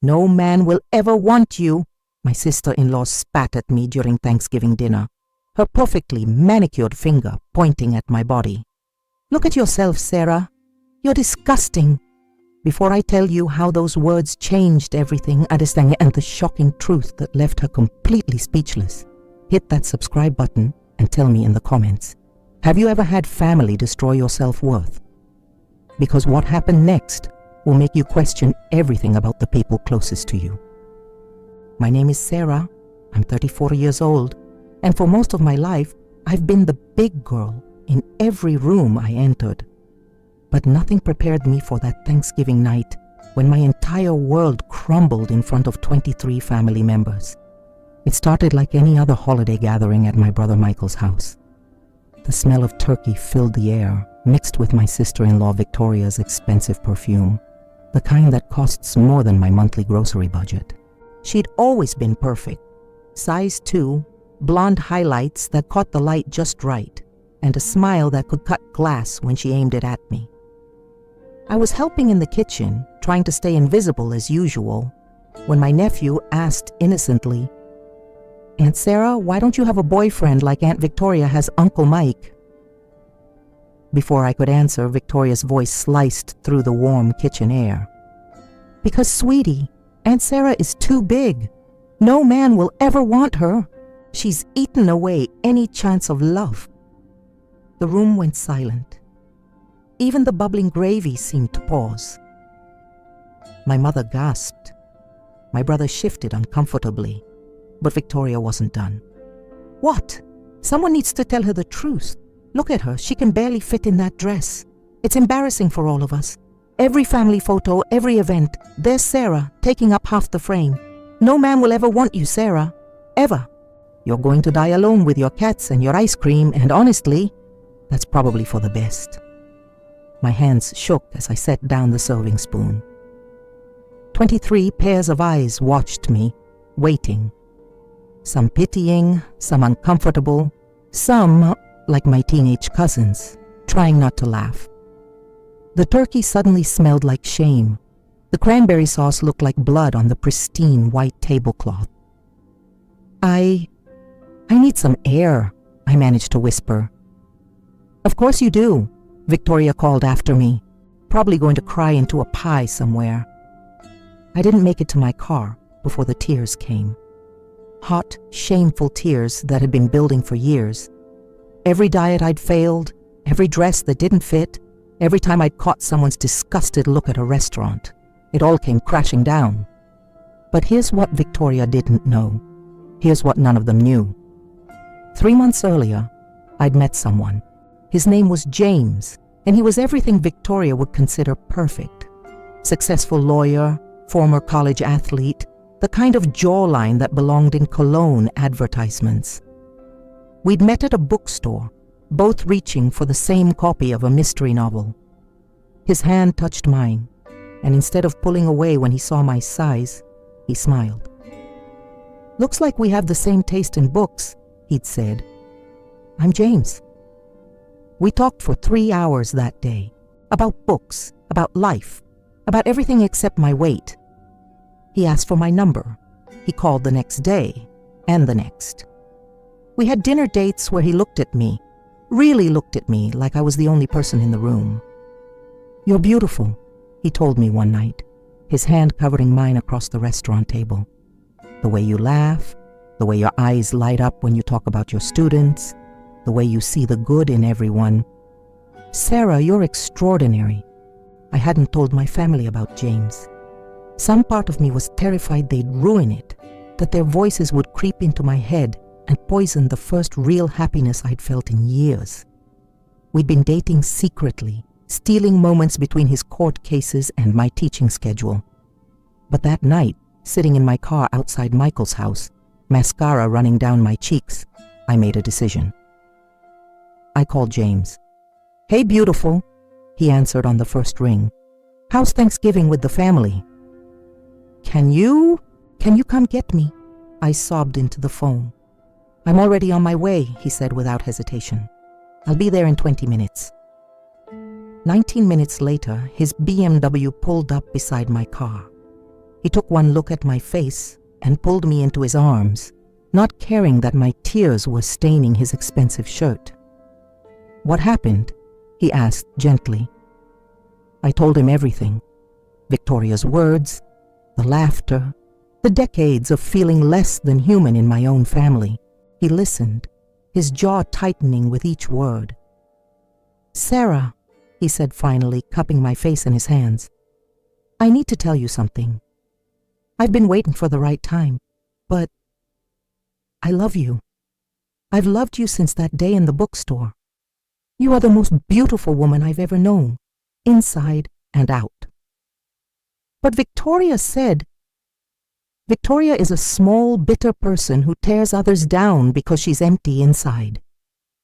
No man will ever want you, my sister-in-law spat at me during Thanksgiving dinner, her perfectly manicured finger pointing at my body. Look at yourself, Sarah. You're disgusting. Before I tell you how those words changed everything, understand, and the shocking truth that left her completely speechless, hit that subscribe button and tell me in the comments, have you ever had family destroy your self-worth? Because what happened next will make you question everything about the people closest to you. My name is Sarah. I'm 34 years old, and for most of my life, I've been the big girl in every room I entered. But nothing prepared me for that Thanksgiving night when my entire world crumbled in front of 23 family members. It started like any other holiday gathering at my brother Michael's house. The smell of turkey filled the air, mixed with my sister-in-law Victoria's expensive perfume, the kind that costs more than my monthly grocery budget. She'd always been perfect. Size 2, blonde highlights that caught the light just right, and a smile that could cut glass when she aimed it at me. I was helping in the kitchen, trying to stay invisible as usual, when my nephew asked innocently, "Aunt Sarah, why don't you have a boyfriend like Aunt Victoria has Uncle Mike?" Before I could answer, Victoria's voice sliced through the warm kitchen air. "Because, sweetie, Aunt Sarah is too big. No man will ever want her. She's eaten away any chance of love." The room went silent. Even the bubbling gravy seemed to pause. My mother gasped. My brother shifted uncomfortably, but Victoria wasn't done. "What? Someone needs to tell her the truth. Look at her, she can barely fit in that dress. It's embarrassing for all of us. Every family photo, every event, there's Sarah taking up half the frame. No man will ever want you, Sarah. Ever. You're going to die alone with your cats and your ice cream, and honestly, that's probably for the best." My hands shook as I set down the serving spoon. 23 pairs of eyes watched me, waiting. Some pitying, some uncomfortable, some, like my teenage cousins, trying not to laugh. The turkey suddenly smelled like shame. The cranberry sauce looked like blood on the pristine white tablecloth. I need some air," I managed to whisper. "Of course you do," Victoria called after me, probably going to cry into a pie somewhere. I didn't make it to my car before the tears came. Hot, shameful tears that had been building for years. Every diet I'd failed, every dress that didn't fit, every time I'd caught someone's disgusted look at a restaurant. It all came crashing down. But here's what Victoria didn't know. Here's what none of them knew. 3 months earlier, I'd met someone. His name was James, and he was everything Victoria would consider perfect. Successful lawyer, former college athlete, the kind of jawline that belonged in cologne advertisements. We'd met at a bookstore, both reaching for the same copy of a mystery novel. His hand touched mine, and instead of pulling away when he saw my size, he smiled. "Looks like we have the same taste in books," he'd said. "I'm James." We talked for 3 hours that day, about books, about life, about everything except my weight. He asked for my number. He called the next day, and the next. We had dinner dates where he looked at me, really looked at me like I was the only person in the room. "You're beautiful," he told me one night, his hand covering mine across the restaurant table. "The way you laugh, the way your eyes light up when you talk about your students, the way you see the good in everyone. Sarah, you're extraordinary." I hadn't told my family about James. Some part of me was terrified they'd ruin it, that their voices would creep into my head and poison the first real happiness I'd felt in years. We'd been dating secretly, stealing moments between his court cases and my teaching schedule. But that night, sitting in my car outside Michael's house, mascara running down my cheeks, I made a decision. I called James. "Hey, beautiful," he answered on the first ring. "How's Thanksgiving with the family?" Can you come get me?" I sobbed into the phone. "I'm already on my way," he said without hesitation. "I'll be there in 20 minutes. 19 minutes later, his BMW pulled up beside my car. He took one look at my face and pulled me into his arms, not caring that my tears were staining his expensive shirt. "What happened?" he asked gently. I told him everything. Victoria's words, the laughter, the decades of feeling less than human in my own family. He listened, his jaw tightening with each word. "Sarah," he said finally, cupping my face in his hands, "I need to tell you something. I've been waiting for the right time, but I love you. I've loved you since that day in the bookstore. You are the most beautiful woman I've ever known, inside and out." But Victoria is a small, bitter person who tears others down because she's empty inside.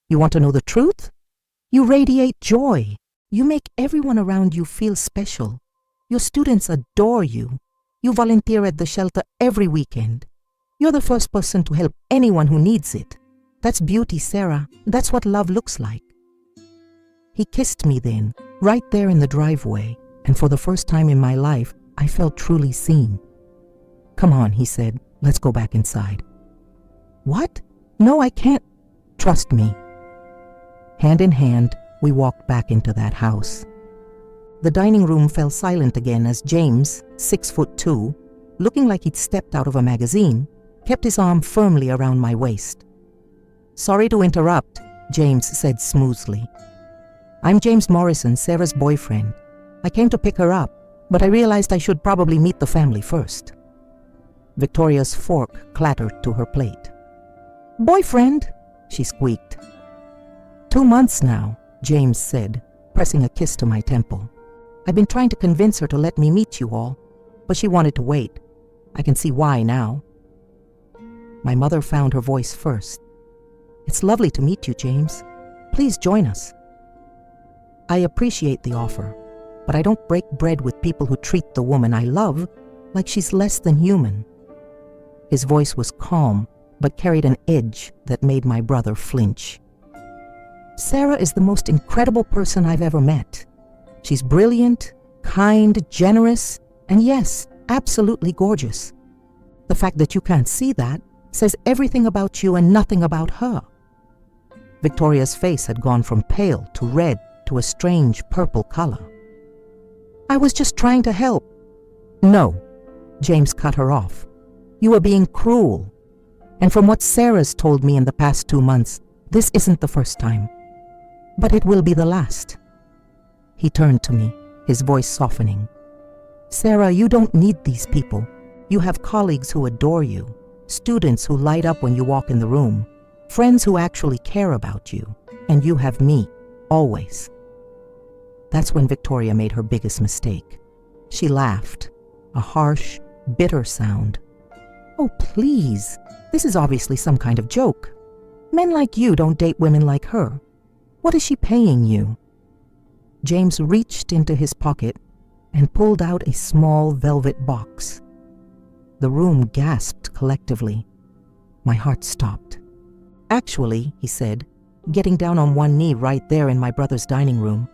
You want to know the truth? You radiate joy. You make everyone around you feel special. Your students adore you. You volunteer at the shelter every weekend. You're the first person to help anyone who needs it. That's beauty, Sarah. That's what love looks like. He kissed me then, right there in the driveway, and for the first time in my life, I felt truly seen. "Come on," he said, "let's go back inside." "What? No, I can't." "Trust me." Hand in hand, we walked back into that house. The dining room fell silent again as James, 6'2", looking like he'd stepped out of a magazine, kept his arm firmly around my waist. "Sorry to interrupt," James said smoothly. "I'm James Morrison, Sarah's boyfriend. I came to pick her up, but I realized I should probably meet the family first." Victoria's fork clattered to her plate. "Boyfriend?" she squeaked. 2 months now," James said, pressing a kiss to my temple. "I've been trying to convince her to let me meet you all, but she wanted to wait. I can see why now." My mother found her voice first. "It's lovely to meet you, James. Please join us." "I appreciate the offer, but I don't break bread with people who treat the woman I love like she's less than human." His voice was calm, but carried an edge that made my brother flinch. "Sarah is the most incredible person I've ever met. She's brilliant, kind, generous, and yes, absolutely gorgeous. The fact that you can't see that says everything about you and nothing about her." Victoria's face had gone from pale to red to a strange purple color. "I was just trying to help." "No," James cut her off. "You are being cruel. And from what Sarah's told me in the past 2 months, this isn't the first time. But it will be the last." He turned to me, his voice softening. "Sarah, you don't need these people. You have colleagues who adore you, students who light up when you walk in the room, friends who actually care about you, and you have me, always." That's when Victoria made her biggest mistake. She laughed, a harsh, bitter sound. "Oh, please, this is obviously some kind of joke. Men like you don't date women like her. What is she paying you?" James reached into his pocket and pulled out a small velvet box. The room gasped collectively. My heart stopped. "Actually," he said, getting down on one knee right there in my brother's dining room,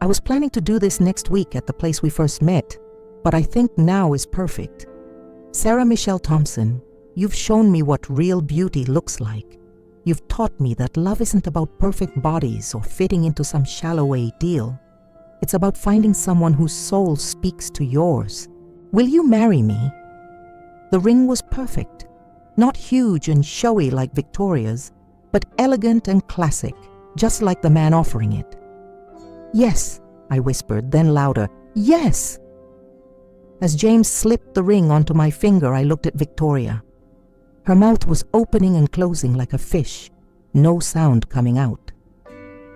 "I was planning to do this next week at the place we first met, but I think now is perfect. Sarah Michelle Thompson, you've shown me what real beauty looks like. You've taught me that love isn't about perfect bodies or fitting into some shallow ideal. It's about finding someone whose soul speaks to yours. Will you marry me?" The ring was perfect, not huge and showy like Victoria's, but elegant and classic, just like the man offering it. "Yes," I whispered, then louder, "Yes!" As James slipped the ring onto my finger, I looked at Victoria. Her mouth was opening and closing like a fish, no sound coming out.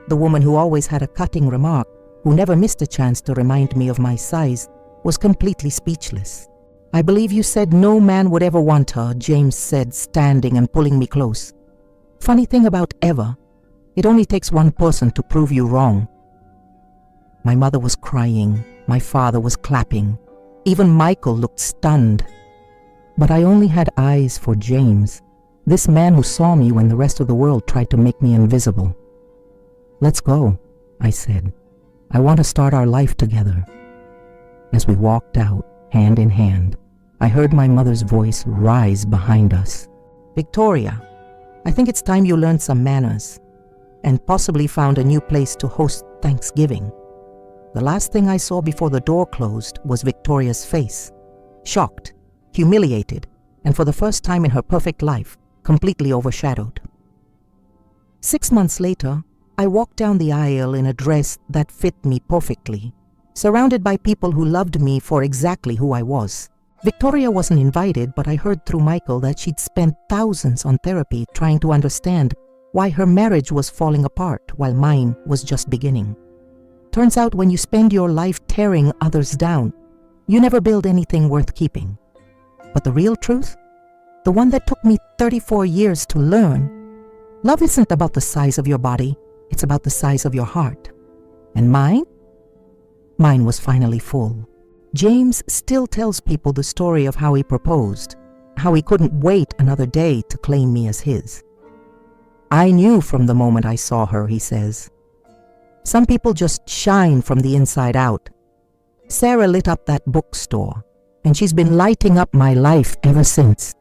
The woman who always had a cutting remark, who never missed a chance to remind me of my size, was completely speechless. "I believe you said no man would ever want her," James said, standing and pulling me close. "Funny thing about ever, it only takes one person to prove you wrong." My mother was crying, my father was clapping. Even Michael looked stunned. But I only had eyes for James, this man who saw me when the rest of the world tried to make me invisible. "Let's go," I said. "I want to start our life together." As we walked out, hand in hand, I heard my mother's voice rise behind us. "Victoria, I think it's time you learned some manners and possibly found a new place to host Thanksgiving." The last thing I saw before the door closed was Victoria's face, shocked, humiliated, and for the first time in her perfect life, completely overshadowed. 6 months later, I walked down the aisle in a dress that fit me perfectly, surrounded by people who loved me for exactly who I was. Victoria wasn't invited, but I heard through Michael that she'd spent thousands on therapy trying to understand why her marriage was falling apart while mine was just beginning. Turns out when you spend your life tearing others down, you never build anything worth keeping. But the real truth, the one that took me 34 years to learn, love isn't about the size of your body, it's about the size of your heart. And mine? Mine was finally full. James still tells people the story of how he proposed, how he couldn't wait another day to claim me as his. "I knew from the moment I saw her," he says. "Some people just shine from the inside out. Sarah lit up that bookstore, and she's been lighting up my life ever since."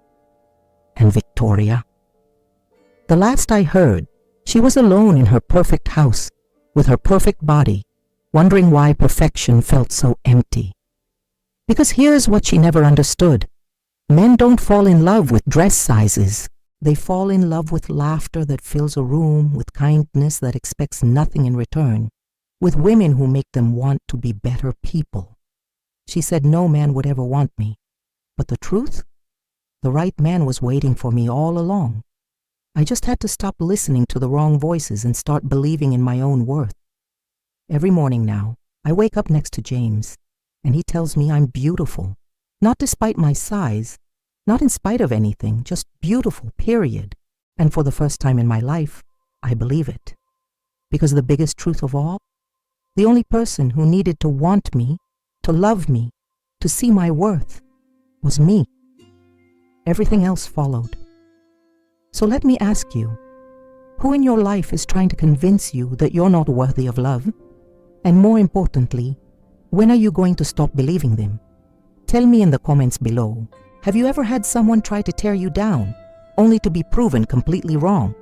And Victoria? The last I heard, she was alone in her perfect house, with her perfect body, wondering why perfection felt so empty. Because here's what she never understood. Men don't fall in love with dress sizes. They fall in love with laughter that fills a room, with kindness that expects nothing in return, with women who make them want to be better people. She said no man would ever want me. But the truth? The right man was waiting for me all along. I just had to stop listening to the wrong voices and start believing in my own worth. Every morning now, I wake up next to James, and he tells me I'm beautiful, not despite my size, not in spite of anything, just beautiful, period. And for the first time in my life, I believe it. Because the biggest truth of all, the only person who needed to want me, to love me, to see my worth, was me. Everything else followed. So let me ask you, who in your life is trying to convince you that you're not worthy of love? And more importantly, when are you going to stop believing them? Tell me in the comments below. Have you ever had someone try to tear you down, only to be proven completely wrong?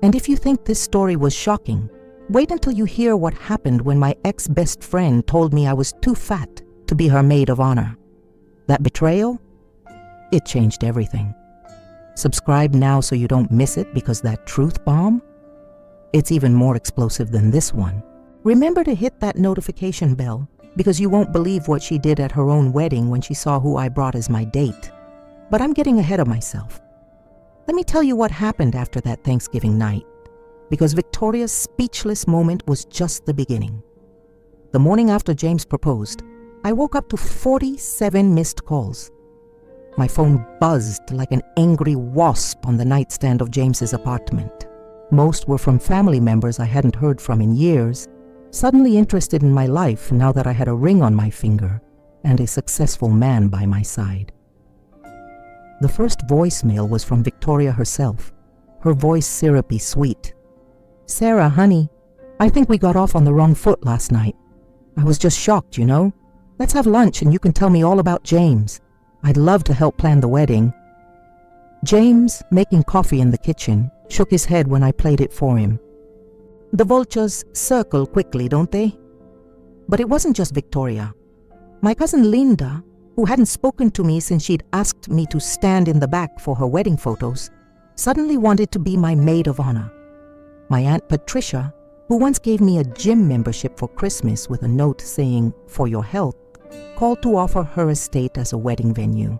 And if you think this story was shocking, wait until you hear what happened when my ex-best friend told me I was too fat to be her maid of honor. That betrayal? It changed everything. Subscribe now so you don't miss it, because that truth bomb? It's even more explosive than this one. Remember to hit that notification bell, because you won't believe what she did at her own wedding when she saw who I brought as my date. But I'm getting ahead of myself. Let me tell you what happened after that Thanksgiving night, because Victoria's speechless moment was just the beginning. The morning after James proposed, I woke up to 47 missed calls. My phone buzzed like an angry wasp on the nightstand of James's apartment. Most were from family members I hadn't heard from in years, suddenly interested in my life now that I had a ring on my finger and a successful man by my side. The first voicemail was from Victoria herself, her voice syrupy sweet. "Sarah, honey, I think we got off on the wrong foot last night. I was just shocked, you know. Let's have lunch and you can tell me all about James. I'd love to help plan the wedding." James, making coffee in the kitchen, shook his head when I played it for him. The vultures circle quickly, don't they? But it wasn't just Victoria. My cousin Linda, who hadn't spoken to me since she'd asked me to stand in the back for her wedding photos, suddenly wanted to be my maid of honor. My Aunt Patricia, who once gave me a gym membership for Christmas with a note saying, "For your health," called to offer her estate as a wedding venue.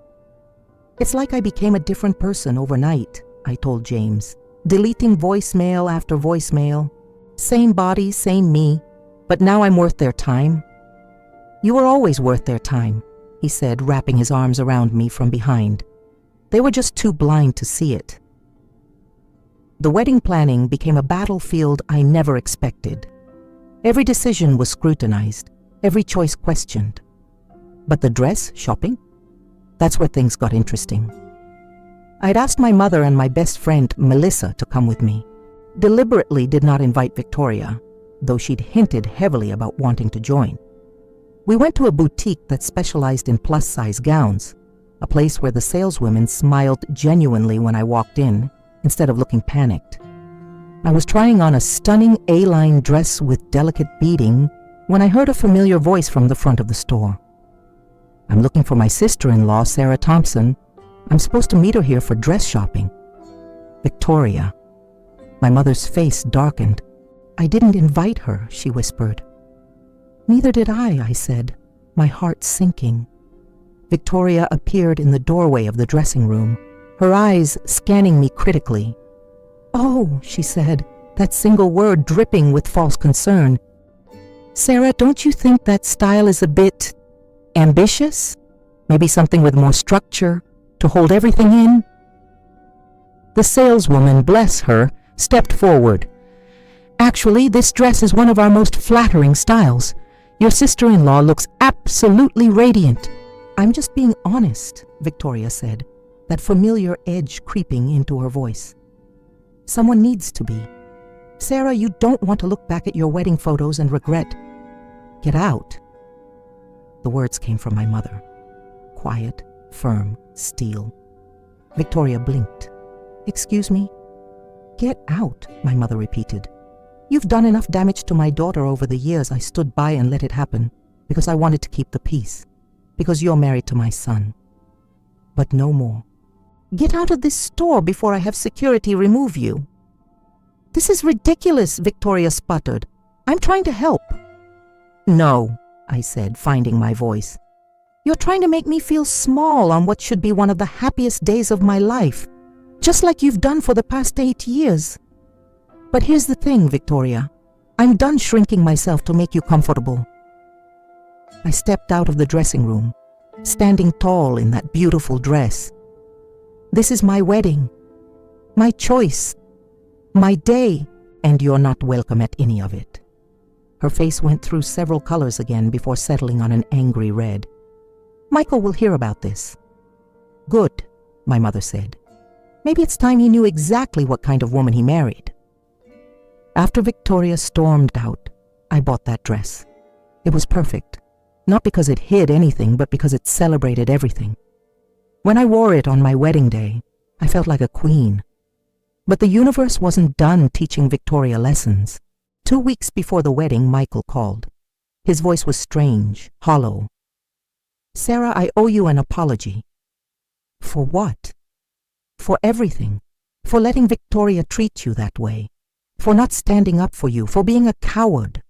It's like I became a different person overnight, I told James, deleting voicemail after voicemail. Same body, same me, but now I'm worth their time. "You were always worth their time," he said, wrapping his arms around me from behind. They were just too blind to see it. The wedding planning became a battlefield I never expected. Every decision was scrutinized, every choice questioned. But the dress shopping? That's where things got interesting. I'd asked my mother and my best friend, Melissa, to come with me. Deliberately did not invite Victoria, though she'd hinted heavily about wanting to join. We went to a boutique that specialized in plus-size gowns, a place where the saleswomen smiled genuinely when I walked in, instead of looking panicked. I was trying on a stunning A-line dress with delicate beading when I heard a familiar voice from the front of the store. "I'm looking for my sister-in-law, Sarah Thompson. I'm supposed to meet her here for dress shopping." "Victoria." My mother's face darkened. "I didn't invite her," she whispered. "Neither did I said, my heart sinking. Victoria appeared in the doorway of the dressing room, her eyes scanning me critically. "Oh," she said, that single word dripping with false concern. "Sarah, don't you think that style is a bit ambitious? Maybe something with more structure, to hold everything in?" The saleswoman, bless her, stepped forward. "Actually, this dress is one of our most flattering styles. Your sister-in-law looks absolutely radiant." "I'm just being honest," Victoria said, that familiar edge creeping into her voice. "Someone needs to be. Sarah, you don't want to look back at your wedding photos and regret. Get out." The words came from my mother. Quiet, firm, steel. Victoria blinked. "Excuse me?" "Get out," my mother repeated. "You've done enough damage to my daughter over the years. I stood by and let it happen because I wanted to keep the peace, because you're married to my son. But no more. Get out of this store before I have security remove you." "This is ridiculous," Victoria sputtered. "I'm trying to help." "No," I said, finding my voice. "You're trying to make me feel small on what should be one of the happiest days of my life, just like you've done for the past 8 years. But here's the thing, Victoria. I'm done shrinking myself to make you comfortable." I stepped out of the dressing room, standing tall in that beautiful dress. "This is my wedding, my choice, my day, and you're not welcome at any of it." Her face went through several colors again before settling on an angry red. "Michael will hear about this." "Good," my mother said. "Maybe it's time he knew exactly what kind of woman he married." After Victoria stormed out, I bought that dress. It was perfect, not because it hid anything, but because it celebrated everything. When I wore it on my wedding day, I felt like a queen. But the universe wasn't done teaching Victoria lessons. 2 weeks before the wedding, Michael called. His voice was strange, hollow. "Sarah, I owe you an apology." "For what?" "For everything. For letting Victoria treat you that way. For not standing up for you. For being a coward."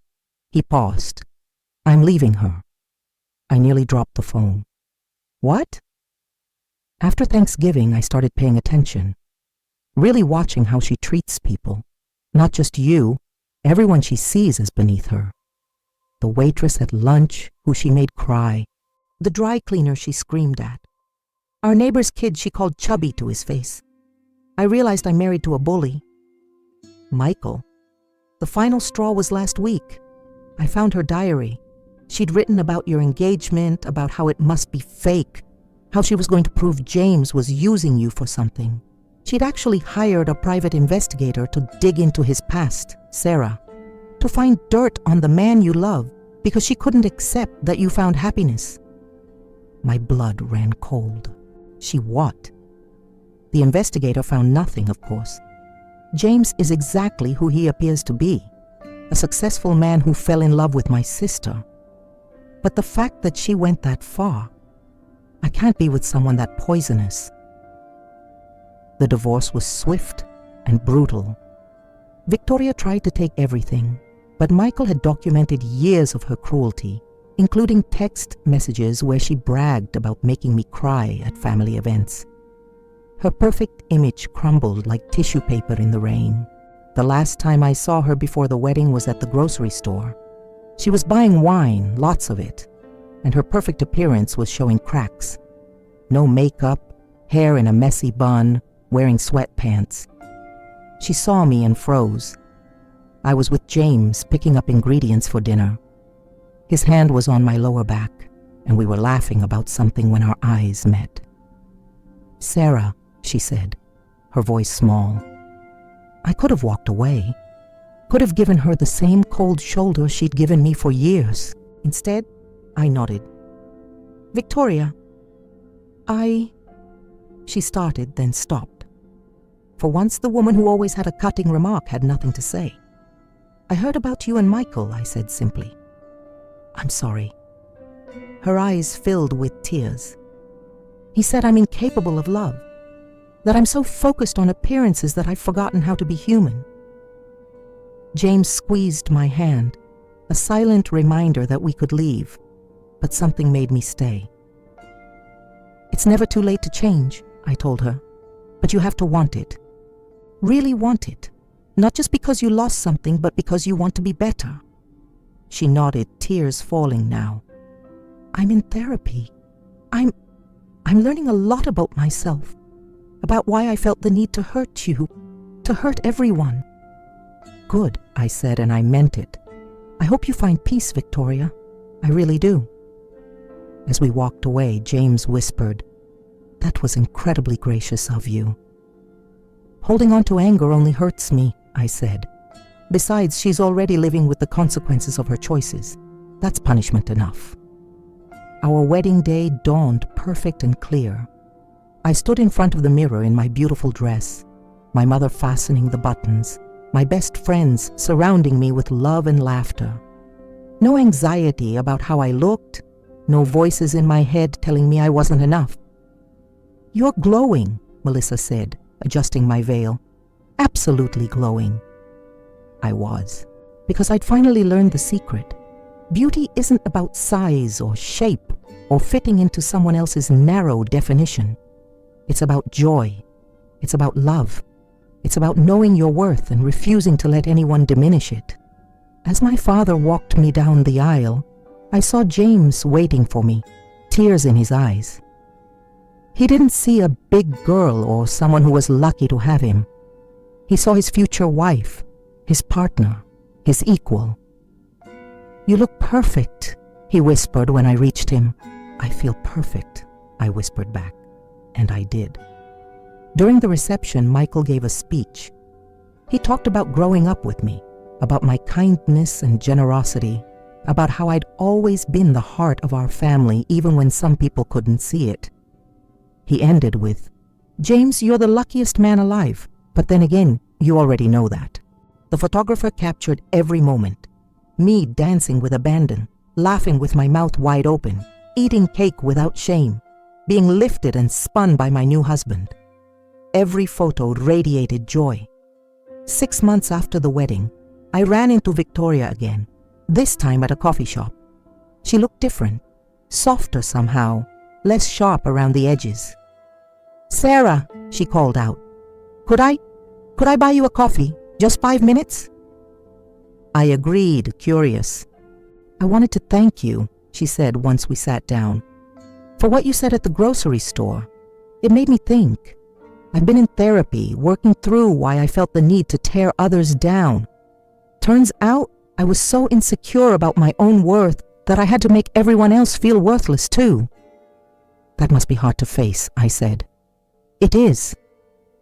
He paused. "I'm leaving her." I nearly dropped the phone. "What?" After Thanksgiving, I started paying attention, really watching how she treats people. Not just you, everyone she sees is beneath her. The waitress at lunch, who she made cry. The dry cleaner she screamed at. Our neighbor's kid she called chubby to his face. I realized I'm married to a bully. Michael. The final straw was last week. I found her diary. She'd written about your engagement, about how it must be fake, how she was going to prove James was using you for something. She'd actually hired a private investigator to dig into his past, Sarah, to find dirt on the man you love because she couldn't accept that you found happiness. My blood ran cold. She what? The investigator found nothing, of course. James is exactly who he appears to be, a successful man who fell in love with my sister. But the fact that she went that far, I can't be with someone that poisonous. The divorce was swift and brutal. Victoria tried to take everything, but Michael had documented years of her cruelty, including text messages where she bragged about making me cry at family events. Her perfect image crumbled like tissue paper in the rain. The last time I saw her before the wedding was at the grocery store. She was buying wine, lots of it, and her perfect appearance was showing cracks. No makeup, hair in a messy bun, wearing sweatpants. She saw me and froze. I was with James picking up ingredients for dinner. His hand was on my lower back, and we were laughing about something when our eyes met. "Sarah," she said, her voice small. I could have walked away, could have given her the same cold shoulder she'd given me for years. Instead, I nodded. "Victoria." She started, then stopped. For once, the woman who always had a cutting remark had nothing to say. I heard about you and Michael, I said simply. I'm sorry. Her eyes filled with tears. He said I'm incapable of love, that I'm so focused on appearances that I've forgotten how to be human. James squeezed my hand, a silent reminder that we could leave, but something made me stay. It's never too late to change, I told her, but you have to want it. Really want it. Not just because you lost something, but because you want to be better. She nodded, tears falling now. I'm in therapy. I'm learning a lot about myself, about why I felt the need to hurt you, to hurt everyone. Good, I said, and I meant it. I hope you find peace, Victoria. I really do. As we walked away, James whispered, That was incredibly gracious of you. Holding on to anger only hurts me, I said. Besides, she's already living with the consequences of her choices. That's punishment enough. Our wedding day dawned perfect and clear. I stood in front of the mirror in my beautiful dress, my mother fastening the buttons, my best friends surrounding me with love and laughter. No anxiety about how I looked, no voices in my head telling me I wasn't enough. You're glowing, Melissa said, adjusting my veil. Absolutely glowing. I was, because I'd finally learned the secret. Beauty isn't about size or shape or fitting into someone else's narrow definition. It's about joy. It's about love. It's about knowing your worth and refusing to let anyone diminish it. As my father walked me down the aisle, I saw James waiting for me, tears in his eyes. He didn't see a big girl or someone who was lucky to have him. He saw his future wife, his partner, his equal. You look perfect, he whispered when I reached him. I feel perfect, I whispered back, and I did. During the reception, Michael gave a speech. He talked about growing up with me, about my kindness and generosity, about how I'd always been the heart of our family even when some people couldn't see it. He ended with, James, you're the luckiest man alive, but then again, you already know that. The photographer captured every moment. Me dancing with abandon, laughing with my mouth wide open, eating cake without shame, being lifted and spun by my new husband. Every photo radiated joy. 6 months after the wedding, I ran into Victoria again, this time at a coffee shop. She looked different, softer somehow, less sharp around the edges. Sarah, she called out, could I buy you a coffee? Just 5 minutes? I agreed, curious. I wanted to thank you, she said once we sat down, for what you said at the grocery store. It made me think. I've been in therapy, working through why I felt the need to tear others down. Turns out I was so insecure about my own worth that I had to make everyone else feel worthless too. That must be hard to face, I said. It is,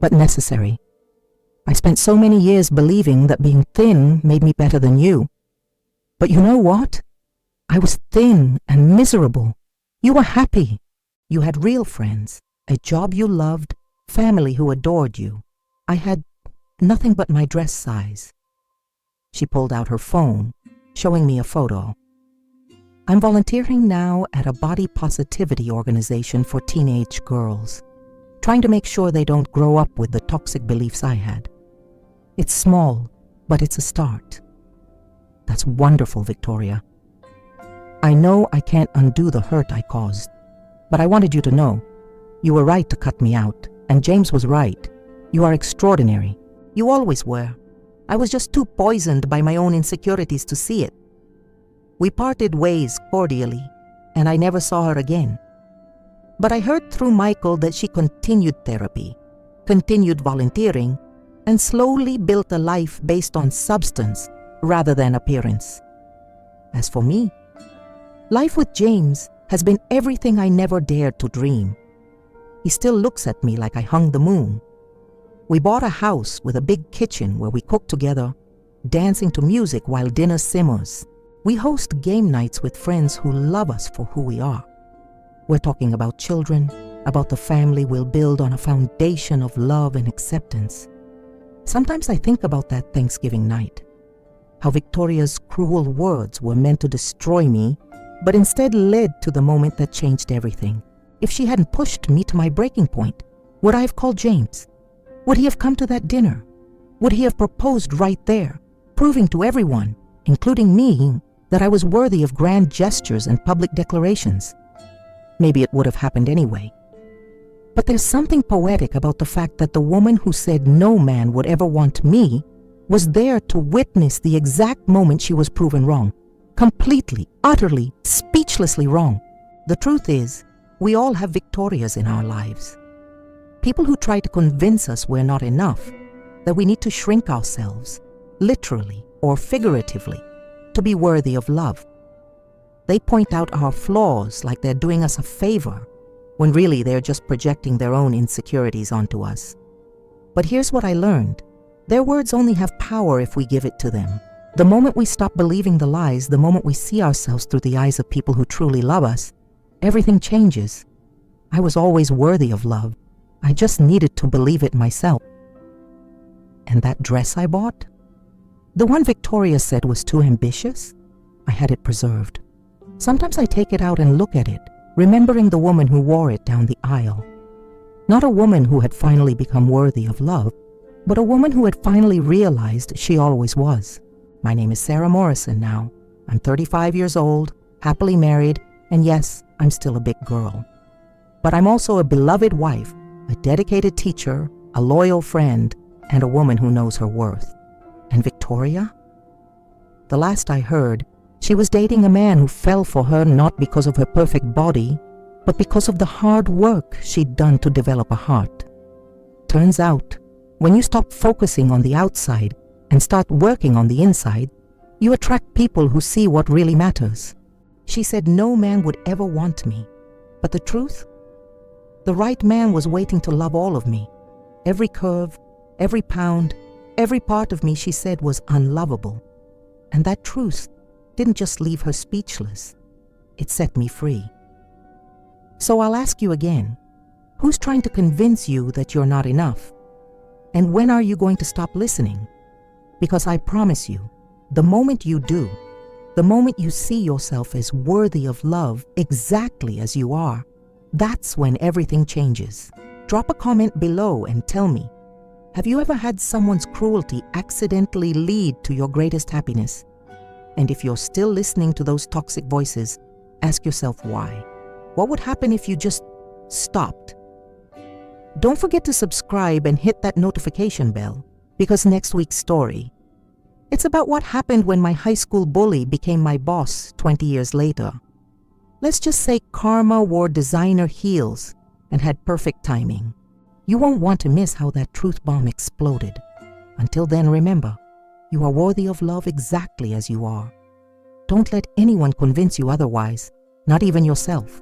but necessary. I spent so many years believing that being thin made me better than you. But you know what? I was thin and miserable. You were happy. You had real friends, a job you loved, family who adored you. I had nothing but my dress size. She pulled out her phone, showing me a photo. I'm volunteering now at a body positivity organization for teenage girls, trying to make sure they don't grow up with the toxic beliefs I had. It's small, but it's a start. That's wonderful, Victoria. I know I can't undo the hurt I caused, but I wanted you to know. You were right to cut me out, and James was right. You are extraordinary. You always were. I was just too poisoned by my own insecurities to see it. We parted ways cordially, and I never saw her again. But I heard through Michael that she continued therapy, continued volunteering, and slowly built a life based on substance rather than appearance. As for me, life with James has been everything I never dared to dream. He still looks at me like I hung the moon. We bought a house with a big kitchen where we cook together, dancing to music while dinner simmers. We host game nights with friends who love us for who we are. We're talking about children, about the family we'll build on a foundation of love and acceptance. Sometimes I think about that Thanksgiving night, how Victoria's cruel words were meant to destroy me, but instead led to the moment that changed everything. If she hadn't pushed me to my breaking point, would I have called James? Would he have come to that dinner? Would he have proposed right there, proving to everyone, including me, that I was worthy of grand gestures and public declarations? Maybe it would have happened anyway. But there's something poetic about the fact that the woman who said no man would ever want me was there to witness the exact moment she was proven wrong. Completely, utterly, speechlessly wrong. The truth is, we all have Victorias in our lives. People who try to convince us we're not enough, that we need to shrink ourselves, literally or figuratively, to be worthy of love. They point out our flaws like they're doing us a favor, when really they're just projecting their own insecurities onto us. But here's what I learned. Their words only have power if we give it to them. The moment we stop believing the lies, the moment we see ourselves through the eyes of people who truly love us, everything changes. I was always worthy of love. I just needed to believe it myself. And that dress I bought? The one Victoria said was too ambitious? I had it preserved. Sometimes I take it out and look at it, remembering the woman who wore it down the aisle. Not a woman who had finally become worthy of love, but a woman who had finally realized she always was. My name is Sarah Morrison now. I'm 35 years old, happily married, and yes, I'm still a big girl. But I'm also a beloved wife, a dedicated teacher, a loyal friend, and a woman who knows her worth. And Victoria? The last I heard, she was dating a man who fell for her not because of her perfect body, but because of the hard work she'd done to develop a heart. Turns out, when you stop focusing on the outside and start working on the inside, you attract people who see what really matters. She said no man would ever want me. But the truth? The right man was waiting to love all of me. Every curve, every pound, every part of me, she said, was unlovable. And that truth didn't just leave her speechless. It set me free. So I'll ask you again, who's trying to convince you that you're not enough? And when are you going to stop listening? Because I promise you, the moment you do, the moment you see yourself as worthy of love exactly as you are, that's when everything changes. Drop a comment below and tell me, have you ever had someone's cruelty accidentally lead to your greatest happiness? And if you're still listening to those toxic voices, ask yourself why. What would happen if you just stopped? Don't forget to subscribe and hit that notification bell, because next week's story, it's about what happened when my high school bully became my boss 20 years later. Let's just say karma wore designer heels and had perfect timing. You won't want to miss how that truth bomb exploded. Until then, remember, you are worthy of love exactly as you are. Don't let anyone convince you otherwise, not even yourself.